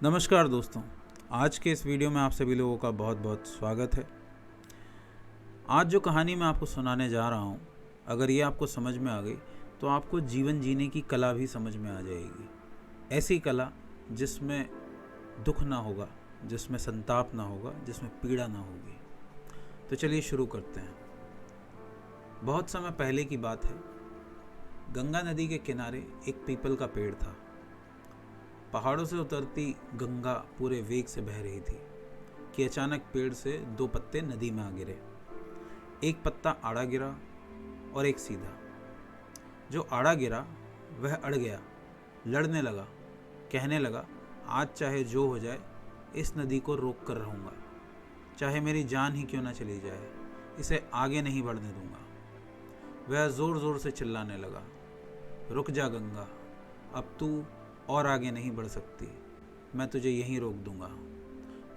नमस्कार दोस्तों, आज के इस वीडियो में आप सभी लोगों का बहुत बहुत स्वागत है। आज जो कहानी मैं आपको सुनाने जा रहा हूँ, अगर ये आपको समझ में आ गई तो आपको जीवन जीने की कला भी समझ में आ जाएगी। ऐसी कला जिसमें दुख ना होगा, जिसमें संताप ना होगा, जिसमें पीड़ा ना होगी। तो चलिए शुरू करते हैं। बहुत समय पहले की बात है। गंगा नदी के किनारे एक पीपल का पेड़ था। पहाड़ों से उतरती गंगा पूरे वेग से बह रही थी कि अचानक पेड़ से दो पत्ते नदी में आ गिरे। एक पत्ता आड़ा गिरा और एक सीधा। जो आड़ा गिरा वह अड़ गया, लड़ने लगा, कहने लगा, आज चाहे जो हो जाए इस नदी को रोक कर रहूँगा, चाहे मेरी जान ही क्यों ना चली जाए, इसे आगे नहीं बढ़ने दूंगा। वह ज़ोर ज़ोर से चिल्लाने लगा, रुक जा गंगा, अब तू और आगे नहीं बढ़ सकती, मैं तुझे यहीं रोक दूंगा।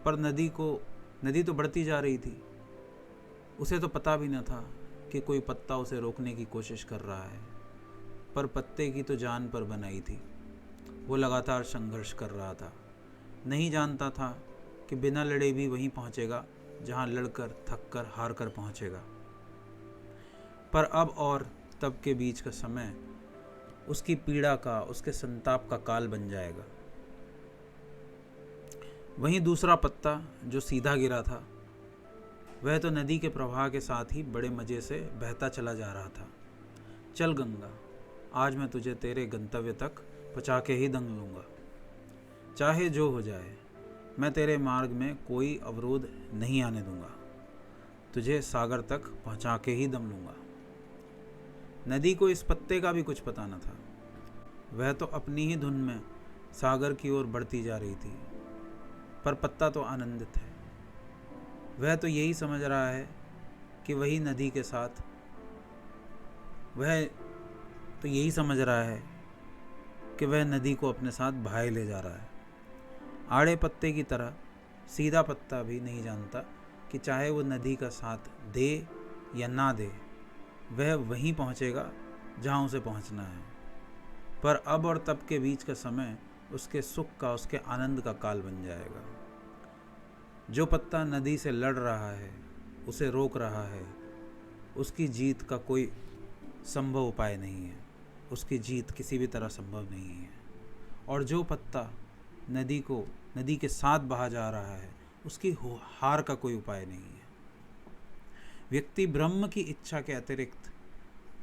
पर नदी तो बढ़ती जा रही थी। उसे तो पता भी न था कि कोई पत्ता उसे रोकने की कोशिश कर रहा है। पर पत्ते की तो जान पर बनाई थी। वो लगातार संघर्ष कर रहा था। नहीं जानता था कि बिना लड़े भी वहीं पहुंचेगा जहां लड़कर थक कर हार कर पहुंचेगा। पर अब और तब के बीच का समय उसकी पीड़ा का, उसके संताप का काल बन जाएगा। वहीं दूसरा पत्ता जो सीधा गिरा था, वह तो नदी के प्रवाह के साथ ही बड़े मज़े से बहता चला जा रहा था। चल गंगा, आज मैं तुझे तेरे गंतव्य तक पहुंचा के ही दम लूँगा। चाहे जो हो जाए, मैं तेरे मार्ग में कोई अवरोध नहीं आने दूंगा। तुझे सागर तक पहुंचा के ही दम लूँगा। नदी को इस पत्ते का भी कुछ पता न था। वह तो अपनी ही धुन में सागर की ओर बढ़ती जा रही थी। पर पत्ता तो आनंदित है। वह तो यही समझ रहा है कि वही नदी के साथ, वह तो यही समझ रहा है कि वह नदी को अपने साथ बहाए ले जा रहा है। आड़े पत्ते की तरह सीधा पत्ता भी नहीं जानता कि चाहे वो नदी का साथ दे या ना दे, वह वहीं पहुंचेगा जहां उसे पहुंचना है। पर अब और तब के बीच का समय उसके सुख का, उसके आनंद का काल बन जाएगा। जो पत्ता नदी से लड़ रहा है, उसे रोक रहा है, उसकी जीत का कोई संभव उपाय नहीं है। उसकी जीत किसी भी तरह संभव नहीं है। और जो पत्ता नदी के साथ बहा जा रहा है, उसकी हार का कोई उपाय नहीं है। व्यक्ति ब्रह्म की इच्छा के अतिरिक्त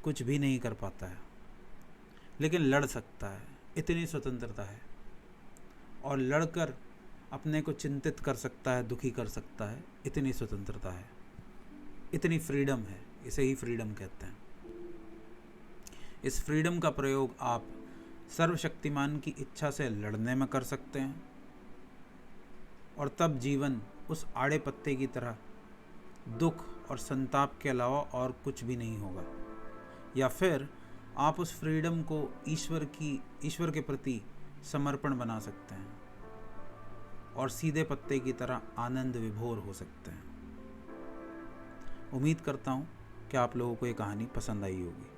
कुछ भी नहीं कर पाता है, लेकिन लड़ सकता है। इतनी स्वतंत्रता है। और लड़कर अपने को चिंतित कर सकता है, दुखी कर सकता है। इतनी स्वतंत्रता है, इतनी फ्रीडम है। इसे ही फ्रीडम कहते हैं। इस फ्रीडम का प्रयोग आप सर्वशक्तिमान की इच्छा से लड़ने में कर सकते हैं। और तब जीवन उस आड़े पत्ते की तरह दुख और संताप के अलावा और कुछ भी नहीं होगा। या फिर आप उस फ्रीडम को ईश्वर के प्रति समर्पण बना सकते हैं और सीधे पत्ते की तरह आनंद विभोर हो सकते हैं। उम्मीद करता हूँ कि आप लोगों को ये कहानी पसंद आई होगी।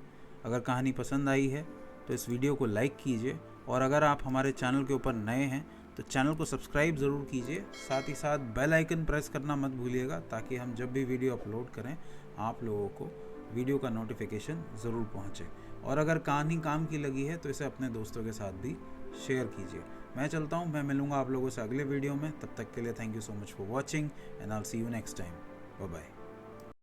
अगर कहानी पसंद आई है तो इस वीडियो को लाइक कीजिए, और अगर आप हमारे चैनल के ऊपर नए हैं तो चैनल को सब्सक्राइब ज़रूर कीजिए। साथ ही साथ बेल आइकन प्रेस करना मत भूलिएगा, ताकि हम जब भी वीडियो अपलोड करें आप लोगों को वीडियो का नोटिफिकेशन ज़रूर पहुँचे। और अगर कहानी काम की लगी है तो इसे अपने दोस्तों के साथ भी शेयर कीजिए। मैं चलता हूँ, मैं मिलूँगा आप लोगों से अगले वीडियो में। तब तक के लिए thank you so much for watching and I will see you next time. Bye bye.